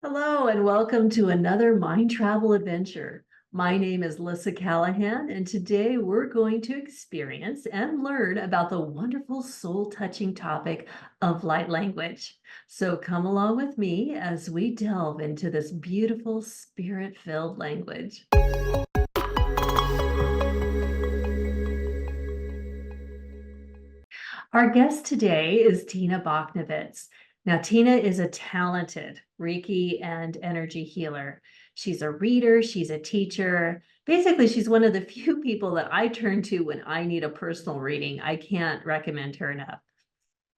Hello, and welcome to another mind travel adventure. My name is Lissa Callahan, and today we're going to experience and learn about the wonderful soul-touching topic of light language. So come along with me as we delve into this beautiful spirit-filled language. Our guest today is Tina Boknevitz. Now, Tina is a talented Reiki and energy healer. She's a reader, she's a teacher. Basically, she's one of the few people that I turn to when I need a personal reading. I can't recommend her enough.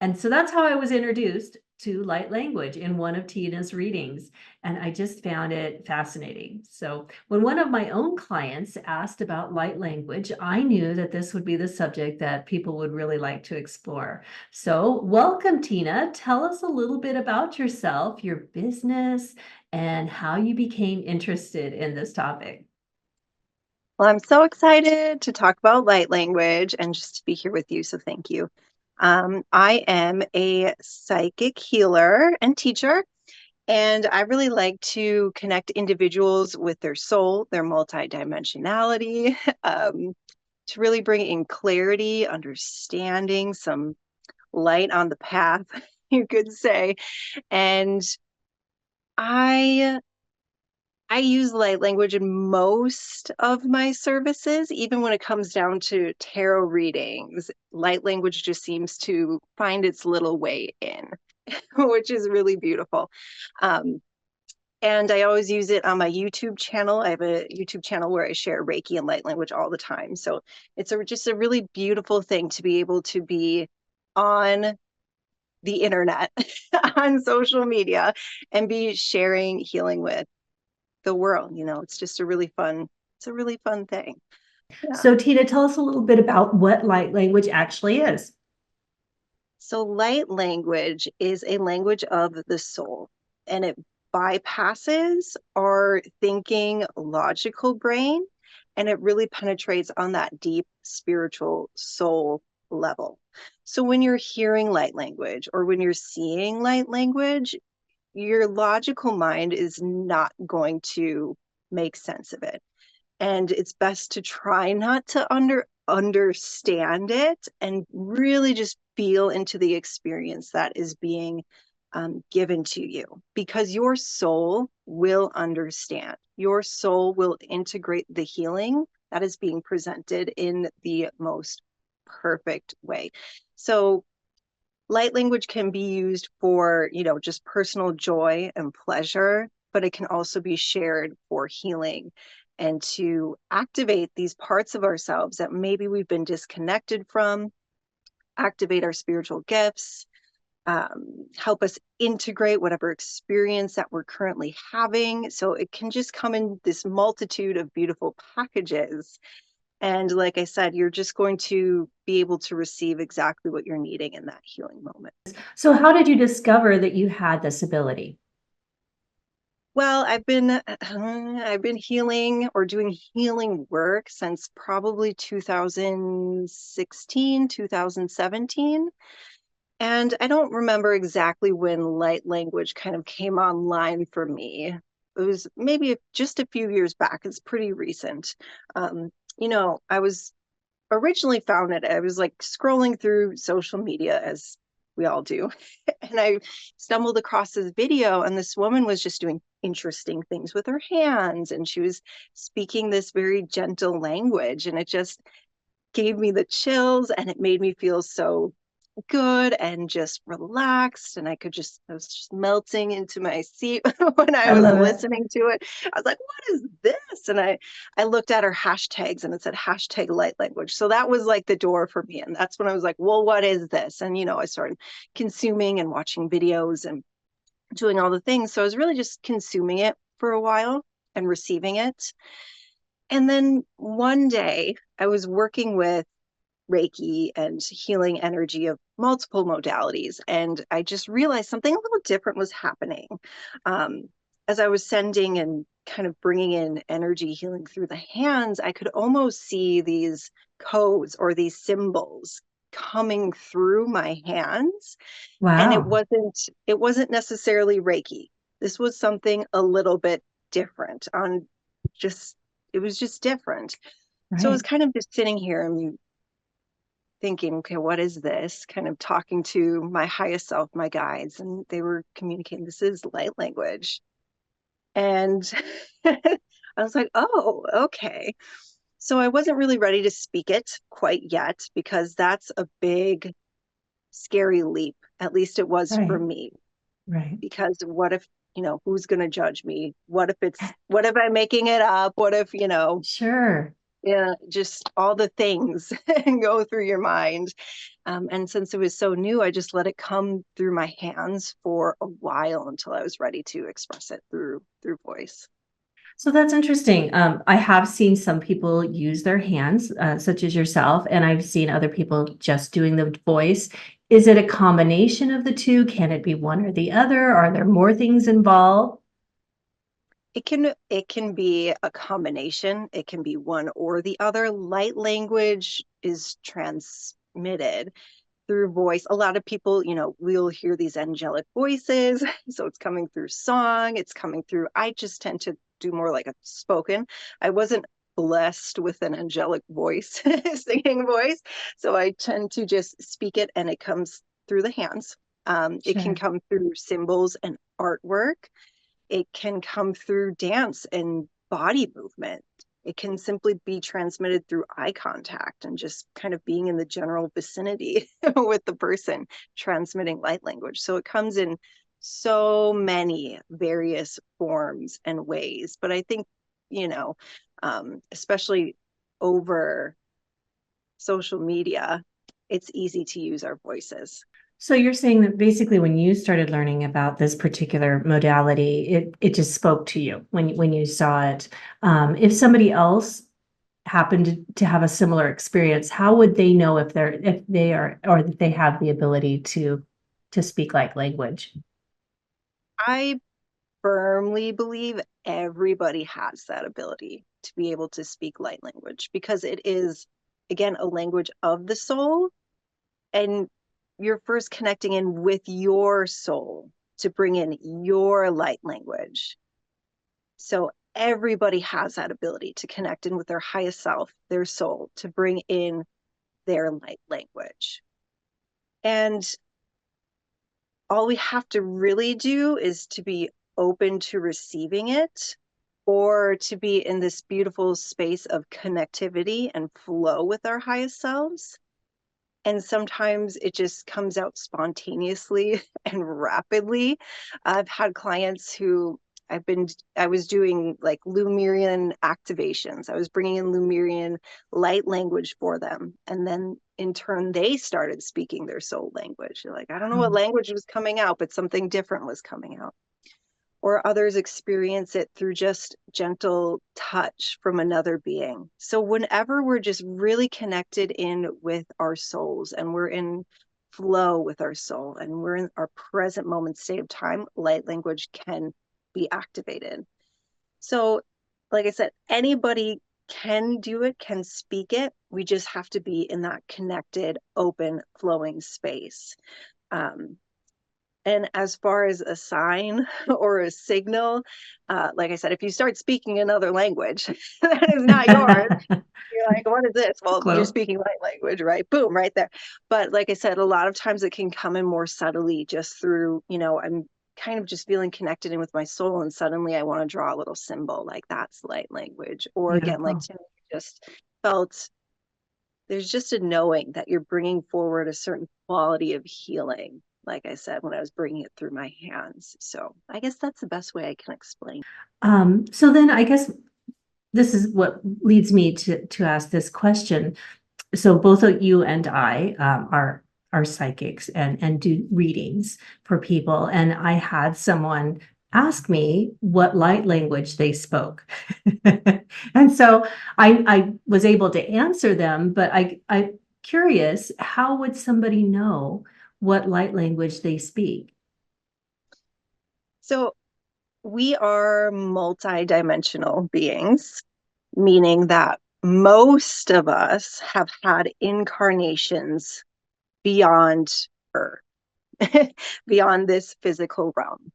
And so that's how I was introduced to light language in one of Tina's readings. And I just found it fascinating. So when one of my own clients asked about light language, I knew that this would be the subject that people would really like to explore. So welcome, Tina. Tell us a little bit about yourself, your business, and how you became interested in this topic. Well, I'm so excited to talk about light language and just to be here with you. So thank you. I am a psychic healer and teacher, and I really like to connect individuals with their soul, their multidimensionality, to really bring in clarity, understanding, some light on the path, you could say. And I I use light language in most of my services, even when it comes down to tarot readings. Light language just seems to find its little way in, which is really beautiful. Um, and I always use it on my YouTube channel. I have a YouTube channel where I share Reiki and light language all the time. So it's just a really beautiful thing to be able to be on the internet, on social media, and be sharing healing with the world. It's just it's a really fun thing. Yeah. So, Tina, tell us a little bit about what light language actually is. So light language is a language of the soul, and it bypasses our thinking logical brain, and it really penetrates on that deep spiritual soul level. So when you're hearing light language or when you're seeing light language, your logical mind is not going to make sense of it. And it's best to try not to understand it and really just feel into the experience that is being given to you, because your soul will understand. Your soul will integrate the healing that is being presented in the most perfect way. So light language can be used for, just personal joy and pleasure, but it can also be shared for healing and to activate these parts of ourselves that maybe we've been disconnected from, activate our spiritual gifts, help us integrate whatever experience that we're currently having. So it can just come in this multitude of beautiful packages. And like I said, you're just going to be able to receive exactly what you're needing in that healing moment. So, how did you discover that you had this ability? Well, I've been healing or doing healing work since probably 2016, 2017. And I don't remember exactly when light language kind of came online for me. It was maybe just a few years back. It's pretty recent. I was originally found it. I was like scrolling through social media as we all do. And I stumbled across this video, and this woman was just doing interesting things with her hands. And she was speaking this very gentle language. And it just gave me the chills, and it made me feel so good and just relaxed. And I was just melting into my seat when I I was love it. listening to it. I was like, what is this? And I looked at her hashtags, and it said hashtag light language. So that was like the door for me. And that's when I was like, well, what is this? And, I started consuming and watching videos and doing all the things. So I was really just consuming it for a while and receiving it. And then one day I was working with Reiki and healing energy of multiple modalities. And I just realized something a little different was happening. Um, as I was sending and kind of bringing in energy healing through the hands, I could almost see these codes or these symbols coming through my hands. And Wow. it wasn't necessarily Reiki. This was something a little bit different it was just different. So I was Right. kind of just sitting here and thinking, okay, what is this? Kind of talking to my highest self, my guides, and they were communicating, this is light language. And I was like, oh, okay. So I wasn't really ready to speak it quite yet because that's a big, scary leap. At least it was for Right. me. Right. Because what if, who's going to judge me? What if I'm making it up? What if, Sure. yeah, just all the things go through your mind. And since it was so new, I just let it come through my hands for a while until I was ready to express it through voice. So that's interesting. I have seen some people use their hands, such as yourself, and I've seen other people just doing the voice. Is it a combination of the two? Can it be one or the other? Are there more things involved? It can be a combination. It can be one or the other. Light language is transmitted through voice. A lot of people, we'll hear these angelic voices. So it's coming through song, it's coming through. I just tend to do more like a spoken. I wasn't blessed with an angelic voice, singing voice. So I tend to just speak it and it comes through the hands. It can Sure. come through symbols and artwork. It can come through dance and body movement. It can simply be transmitted through eye contact and just kind of being in the general vicinity with the person transmitting light language. So it comes in so many various forms and ways. But I think, especially over social media, it's easy to use our voices. So you're saying that basically when you started learning about this particular modality, it just spoke to you when you saw it. If somebody else happened to have a similar experience, how would they know if they are or that they have the ability to speak like language? I firmly believe everybody has that ability to be able to speak light language because it is, again, a language of the soul. And you're first connecting in with your soul to bring in your light language. So everybody has that ability to connect in with their highest self, their soul, to bring in their light language. And all we have to really do is to be open to receiving it or to be in this beautiful space of connectivity and flow with our highest selves. And sometimes it just comes out spontaneously and rapidly. I've had clients who I was doing like Lumerian activations. I was bringing in Lumerian light language for them. And then in turn, they started speaking their soul language. They're like, I don't know what language was coming out, but something different was coming out. Or others experience it through just gentle touch from another being. So whenever we're just really connected in with our souls and we're in flow with our soul and we're in our present moment state of time, light language can be activated. So, like I said, anybody can do it, can speak it. We just have to be in that connected, open, flowing space. Um, and as far as a sign or a signal, like I said, if you start speaking another language that is not yours, you're like, what is this? Well, you're Clue. speaking light language, right? Boom, right there. But like I said, a lot of times it can come in more subtly just through, I'm kind of just feeling connected in with my soul. And suddenly I want to draw a little symbol like that's light language. Or again, like Beautiful. Tim just felt there's just a knowing that you're bringing forward a certain quality of healing, like I said, when I was bringing it through my hands. So I guess that's the best way I can explain. So then I guess this is what leads me to ask this question. So both of you and I are psychics and do readings for people. And I had someone ask me what light language they spoke. And so I was able to answer them, but I'm curious, how would somebody know what light language they speak? So we are multidimensional beings, meaning that most of us have had incarnations beyond Earth, beyond this physical realm.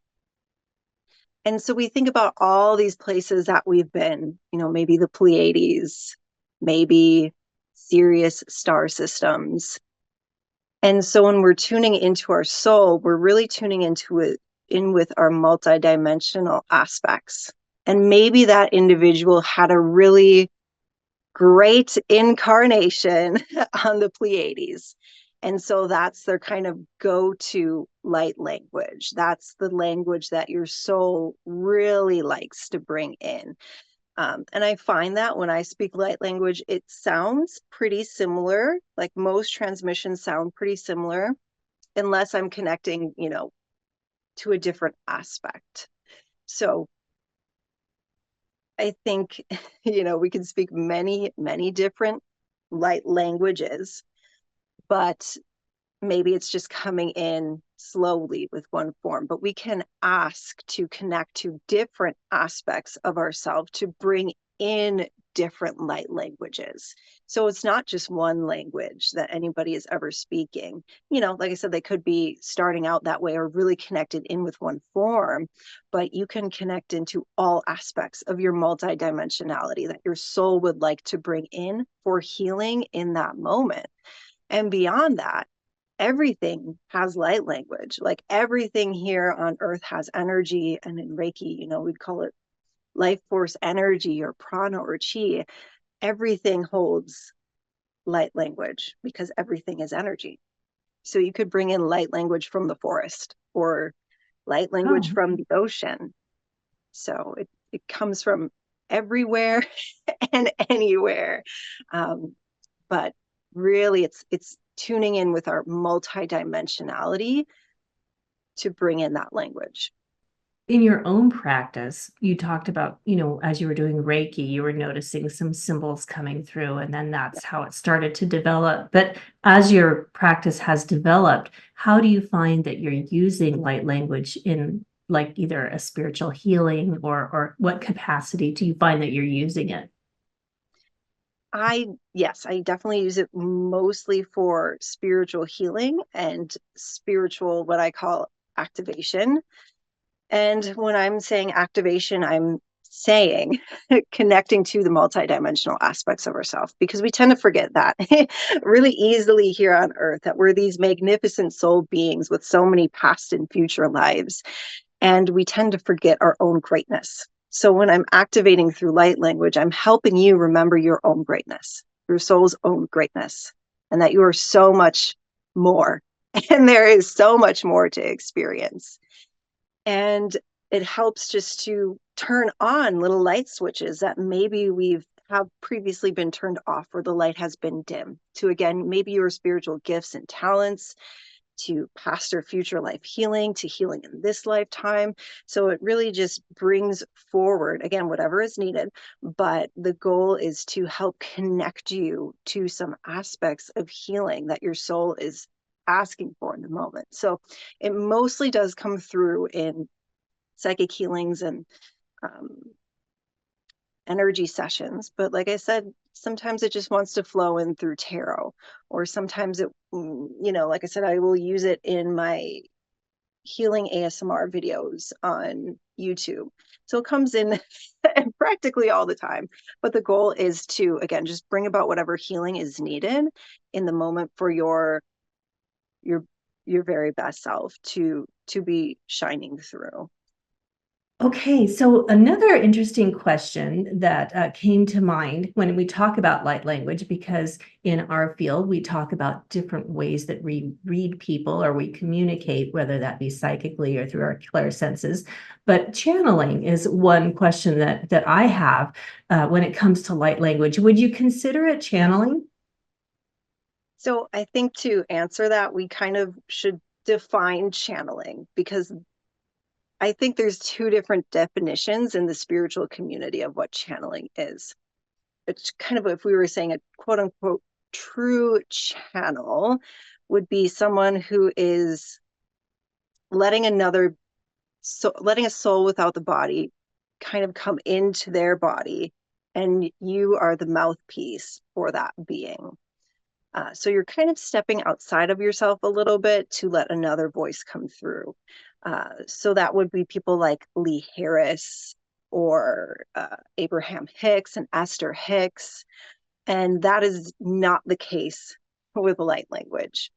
And so we think about all these places that we've been, maybe the Pleiades, maybe Sirius star systems. And so when we're tuning into our soul, we're really tuning into it in with our multidimensional aspects. And maybe that individual had a really great incarnation on the Pleiades. And so that's their kind of go-to light language. That's the language that your soul really likes to bring in. And I find that when I speak light language, it sounds pretty similar. Like most transmissions sound pretty similar, unless I'm connecting, to a different aspect. So I think, we can speak many, many different light languages, but maybe it's just coming in slowly with one form. But we can ask to connect to different aspects of ourselves to bring in different light languages. So it's not just one language that anybody is ever speaking. Like I said, they could be starting out that way or really connected in with one form, but you can connect into all aspects of your multidimensionality that your soul would like to bring in for healing in that moment. And beyond that, everything has light language. Like everything here on earth has energy. And in Reiki, we'd call it life force energy or prana or chi. Everything holds light language because everything is energy. So you could bring in light language from the forest or light language Oh, from the ocean. So it comes from everywhere and anywhere. But really it's tuning in with our multidimensionality to bring in that language. in your own practice, you talked about, as you were doing Reiki, you were noticing some symbols coming through, and then that's how it started to develop. But as your practice has developed, how do you find that you're using light language in like either a spiritual healing or what capacity do you find that you're using it? Yes, I definitely use it mostly for spiritual healing and spiritual, what I call activation. And when I'm saying activation, I'm saying connecting to the multidimensional aspects of ourselves, because we tend to forget that really easily here on earth, that we're these magnificent soul beings with so many past and future lives. And we tend to forget our own greatness. So when I'm activating through light language, I'm helping you remember your own greatness, your soul's own greatness, and that you are so much more. And there is so much more to experience. And it helps just to turn on little light switches that maybe we've have previously been turned off or the light has been dim, to again maybe your spiritual gifts and talents, to past or future life healing, to healing in this lifetime. So it really just brings forward, again, whatever is needed. But the goal is to help connect you to some aspects of healing that your soul is asking for in the moment. So it mostly does come through in psychic healings and um, energy sessions. But like I said, sometimes it just wants to flow in through tarot, or sometimes it, like I said, I will use it in my healing ASMR videos on YouTube. So it comes in practically all the time. But the goal is to, again, just bring about whatever healing is needed in the moment for your your very best self to be shining through. Okay, so another interesting question that came to mind when we talk about light language, because in our field, we talk about different ways that we read people or we communicate, whether that be psychically or through our clairsenses. But channeling is one question that I have when it comes to light language. Would you consider it channeling? So I think to answer that, we kind of should define channeling, because I think there's two different definitions in the spiritual community of what channeling is. It's kind of, if we were saying a quote unquote true channel, would be someone who is letting letting a soul without the body kind of come into their body, and you are the mouthpiece for that being. So you're kind of stepping outside of yourself a little bit to let another voice come through. So that would be people like Lee Harris or Abraham Hicks and Esther Hicks. And that is not the case with light language.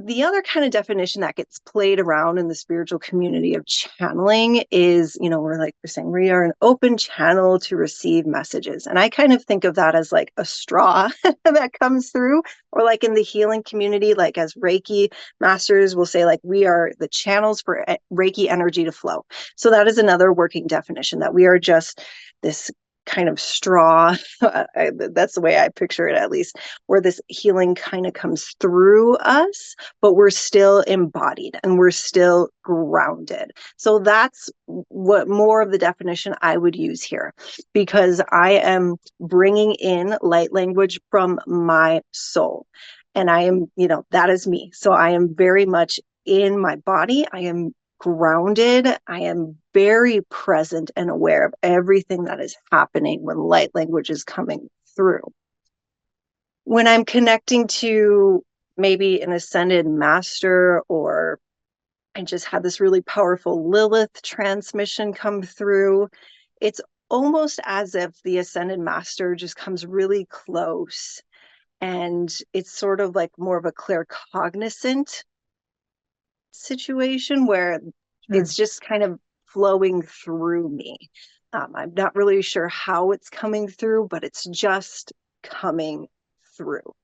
The other kind of definition that gets played around in the spiritual community of channeling is, we're saying we are an open channel to receive messages. And I kind of think of that as like a straw that comes through, or like in the healing community, like as Reiki masters will say, like we are the channels for Reiki energy to flow. So that is another working definition, that we are just this kind of straw. That's the way I picture it, at least, where this healing kind of comes through us, but we're still embodied and we're still grounded. So that's what more of the definition I would use here, because I am bringing in light language from my soul. And I am, that is me. So I am very much in my body. I am grounded. I am very present and aware of everything that is happening when light language is coming through. When I'm connecting to maybe an ascended master, or I just had this really powerful Lilith transmission come through, it's almost as if the ascended master just comes really close, and it's sort of like more of a claircognizant situation where it's just kind of flowing through me. I'm not really sure how it's coming through, but it's just coming through.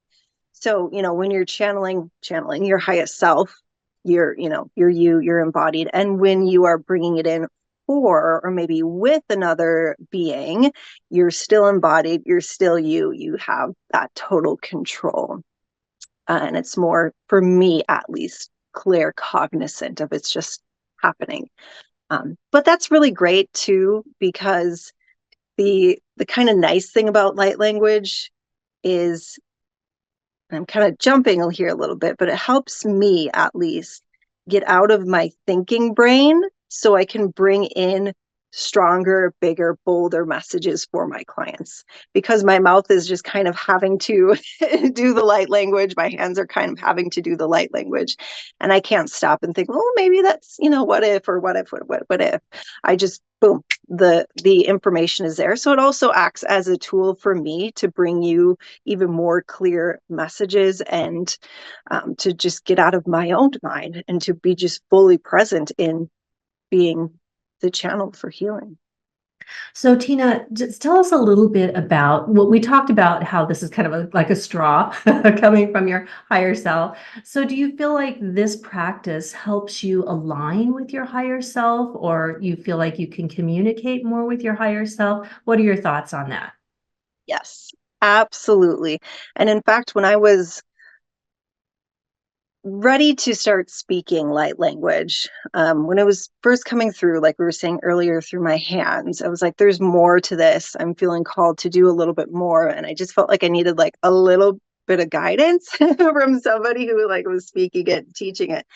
So, when you're channeling your highest self, you're you're embodied. And when you are bringing it in for, or maybe with another being, you're still embodied, you're still you have that total control. And it's more, for me at least, claircognizant of it's just happening. But that's really great too, because the kind of nice thing about light language is, I'm kind of jumping here a little bit, but it helps me at least get out of my thinking brain so I can bring in stronger, bigger, bolder messages for my clients, because my mouth is just kind of having to do the light language. My hands are kind of having to do the light language, and I can't stop and think, well, maybe that's, what if, or what if. I just, boom, the information is there. So it also acts as a tool for me to bring you even more clear messages, and to just get out of my own mind and to be just fully present in being the channel for healing. So Tina, just tell us a little bit about what we talked about, how this is kind of like a straw coming from your higher self. So do you feel like this practice helps you align with your higher self, or you feel like you can communicate more with your higher self? What are your thoughts on that? Yes, absolutely. And in fact, when I was ready to start speaking light language, when it was first coming through, like we were saying earlier, through my hands, I was like, there's more to this. I'm feeling called to do a little bit more. And I just felt like I needed like a little bit of guidance from somebody who like was speaking it, teaching it.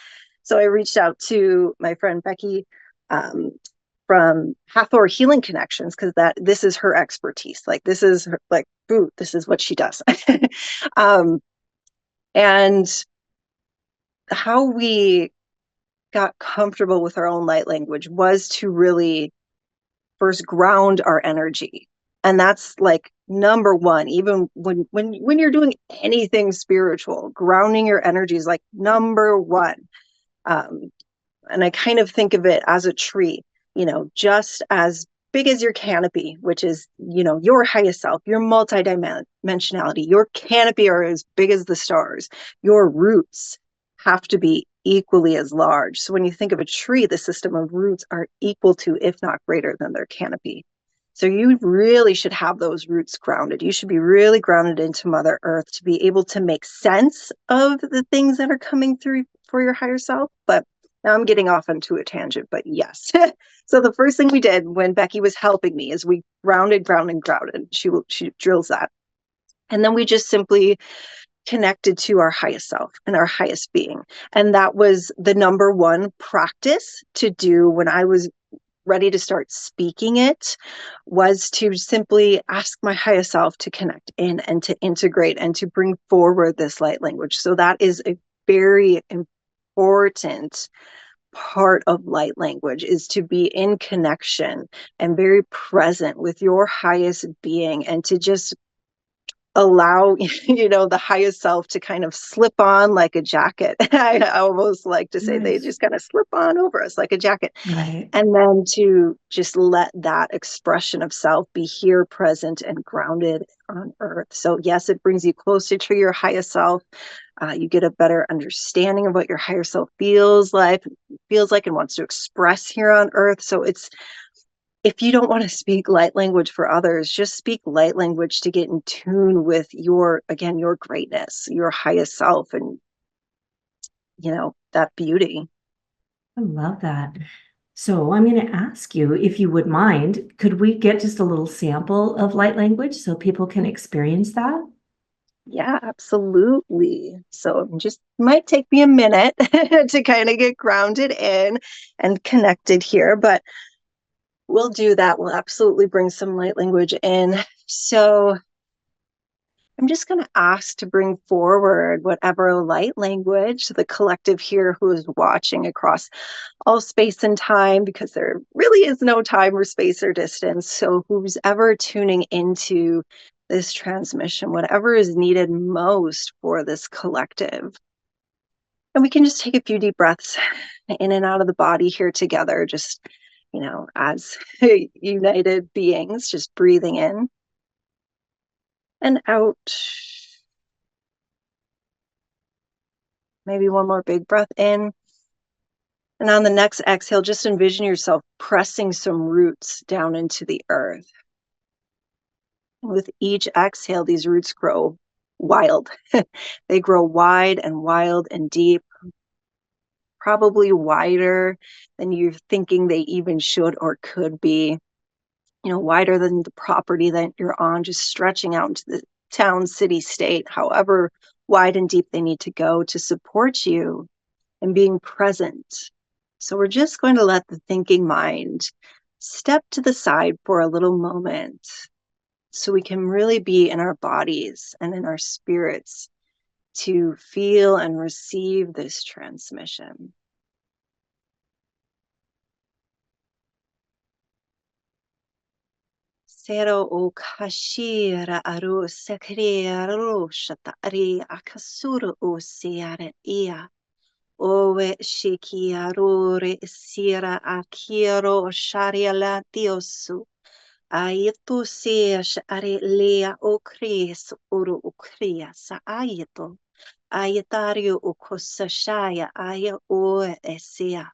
So I reached out to my friend Becky, from Hathor Healing Connections, because this is her expertise. Like this is her, like, ooh, this is what she does. And how we got comfortable with our own light language was to really first ground our energy. And that's like number one. Even when you're doing anything spiritual, grounding your energy is like number one. And I kind of think of it as a tree, just as big as your canopy, which is, your highest self, your multidimensionality. Your canopy are as big as the stars. Your roots have to be equally as large. So when you think of a tree, the system of roots are equal to, if not greater than, their canopy. So you really should have those roots grounded. You should be really grounded into Mother Earth to be able to make sense of the things that are coming through for your higher self. But now I'm getting off onto a tangent, but yes. So the first thing we did when Becky was helping me is we grounded. She drills that. And then we just simply connected to our highest self and our highest being. And that was the number one practice to do when I was ready to start speaking it, was to simply ask my highest self to connect in and to integrate and to bring forward this light language. So that is a very important part of light language, is to be in connection and very present with your highest being, and to just allow the highest self to kind of slip on like a jacket. I almost like to say they Nice. just kind of slip on over us like a jacket. Right. And then to just let that expression of self be here, present, and grounded on earth. So yes, it brings you closer to your highest self. You get a better understanding of what your higher self feels like and wants to express here on earth. So if you don't want to speak light language for others, just speak light language to get in tune with your greatness, your highest self, and that beauty. I love that. So I'm going to ask you, if you would mind, could we get just a little sample of light language so people can experience that? Yeah, absolutely. So it just might take me a minute to kind of get grounded in and connected here, but we'll do that. We'll absolutely bring some light language in. So I'm just going to ask to bring forward whatever light language the collective here who is watching across all space and time, because there really is no time or space or distance. So who's ever tuning into this transmission, whatever is needed most for this collective. And we can just take a few deep breaths in and out of the body here together, just, as united beings, just breathing in and out. Maybe one more big breath in. And on the next exhale, just envision yourself pressing some roots down into the earth. And with each exhale, these roots grow wild. They grow wide and wild and deep, probably wider than you're thinking they even should or could be, wider than the property that you're on, just stretching out into the town, city, state, however wide and deep they need to go to support you and being present. So we're just going to let the thinking mind step to the side for a little moment so we can really be in our bodies and in our spirits to feel and receive this transmission. Sero o kashira aru sekri aru shata ari akasuru o siara ia. Owe shikiarore sira akiro sharia diosu. Aito sesh are lea o kris uru ukria sa aito. Ayatario o kosashaya aya o esia.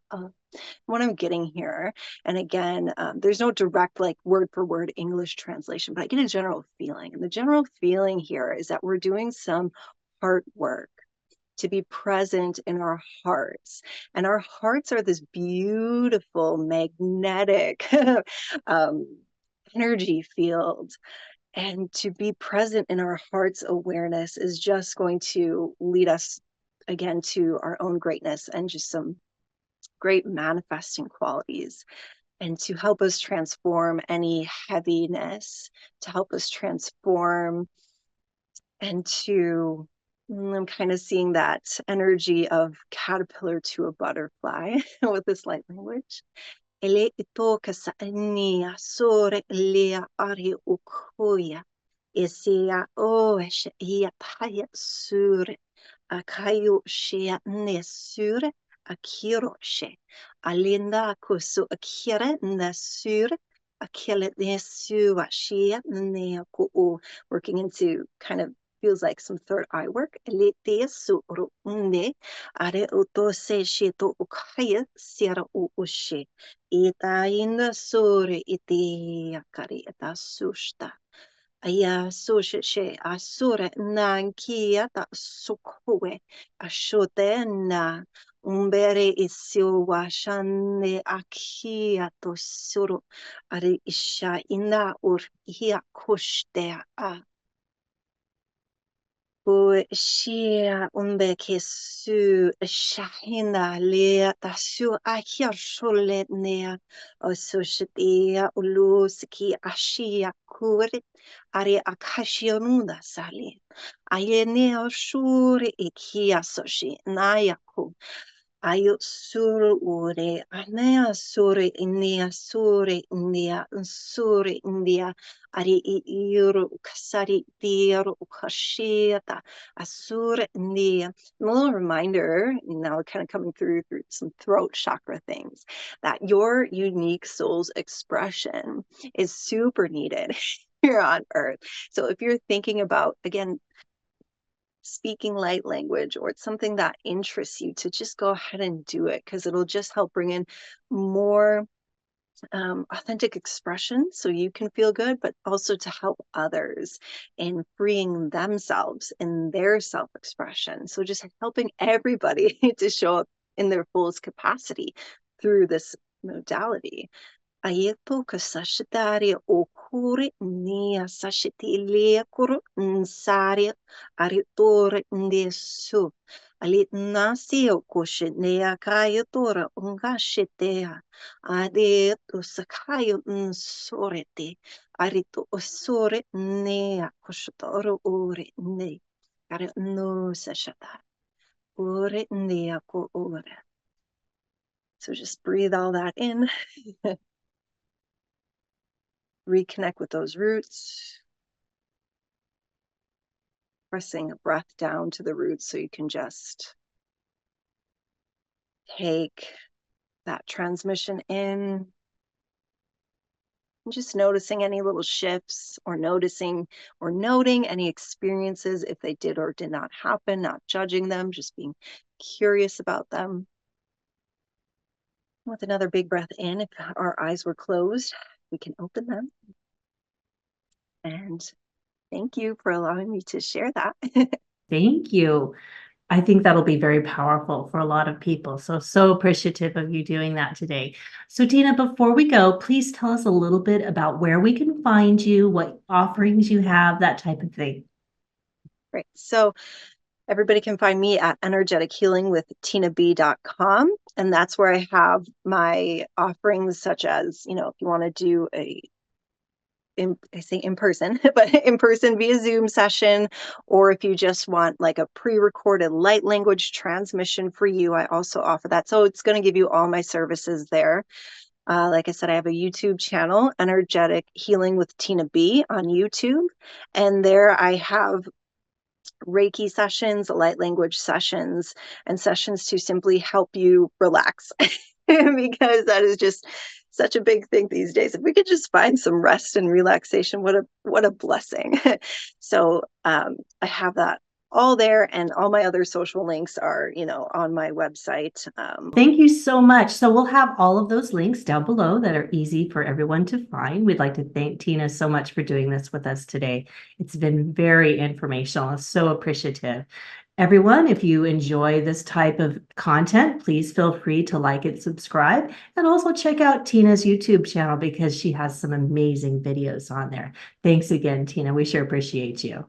What I'm getting here, and again, there's no direct word for word English translation, but I get a general feeling. And the general feeling here is that we're doing some heart work to be present in our hearts. And our hearts are this beautiful, magnetic energy field. And to be present in our heart's awareness is just going to lead us again to our own greatness and just some great manifesting qualities, and to help us transform any heaviness, to help us transform and to I'm kind of seeing that energy of caterpillar to a butterfly with this light language. Ele itoka sa ania sore lea ari ukuya. Isia oesh ia paya sure. Akayo shea nesure. Akiro she. Alinda kusu akira nesure. Akile nesua shea neaku. Working into kind of feels like some third eye work. Elite suru unde are utose shito ukaya sierra ushe. Ita inda sore iti akari eta sushta. Aya sushe she asure nankia ta sukwe ashote na umbere isio washane akia to suru are isha ina ur hia kushte a. Shia umbeke su shahina lea tasu ahia shule nea osushitia uluski ashia kuri are akashionunda sali ayenea shuri ikia soshi nayaku Ayo suru ore, anea sure India, sure India, ari iru kasari diru ukashiata, asura India. A little reminder, now kind of coming through some throat chakra things, that your unique soul's expression is super needed here on earth. So if you're thinking about, again, speaking light language, or it's something that interests you, to just go ahead and do it, because it'll just help bring in more authentic expression so you can feel good, but also to help others in freeing themselves in their self-expression. So just helping everybody to show up in their fullest capacity through this modality. Ayeto kasashitari okuri nia sashitilia kuru nsari aritore ndesu. Alit nasio kushinea kayatora ungashitea. Adeto sakayo nsorete. Arito osore nea kushitoro ore ne. Kare no sashata. Ore nea ko ore. So just breathe all that in. Reconnect with those roots, pressing a breath down to the roots so you can just take that transmission in, and just noticing any little shifts, or noticing or noting any experiences if they did or did not happen, not judging them, just being curious about them. With another big breath in, if our eyes were closed, we can open them. And thank you for allowing me to share that. Thank you. I think that'll be very powerful for a lot of people. So appreciative of you doing that today. So Tina, before we go, please tell us a little bit about where we can find you, what offerings you have, that type of Great. So everybody can find me at energetichealingwithtinab.com. And that's where I have my offerings, such as, if you want to do I say in person, but in person via Zoom session, or if you just want like a pre-recorded light language transmission for you, I also offer that. So it's going to give you all my services there. Like I said, I have a YouTube channel, Energetic Healing with Tina B on YouTube. And there I have Reiki sessions, light language sessions, and sessions to simply help you relax, because that is just such a big thing these days. If we could just find some rest and relaxation, what a blessing. So I have that all there, and all my other social links are, on my website. Thank you so much. So we'll have all of those links down below that are easy for everyone to find. We'd like to thank Tina so much for doing this with us today. It's been very informational. I'm so appreciative. Everyone, if you enjoy this type of content, please feel free to like and subscribe, and also check out Tina's YouTube channel because she has some amazing videos on there. Thanks again, Tina. We sure appreciate you.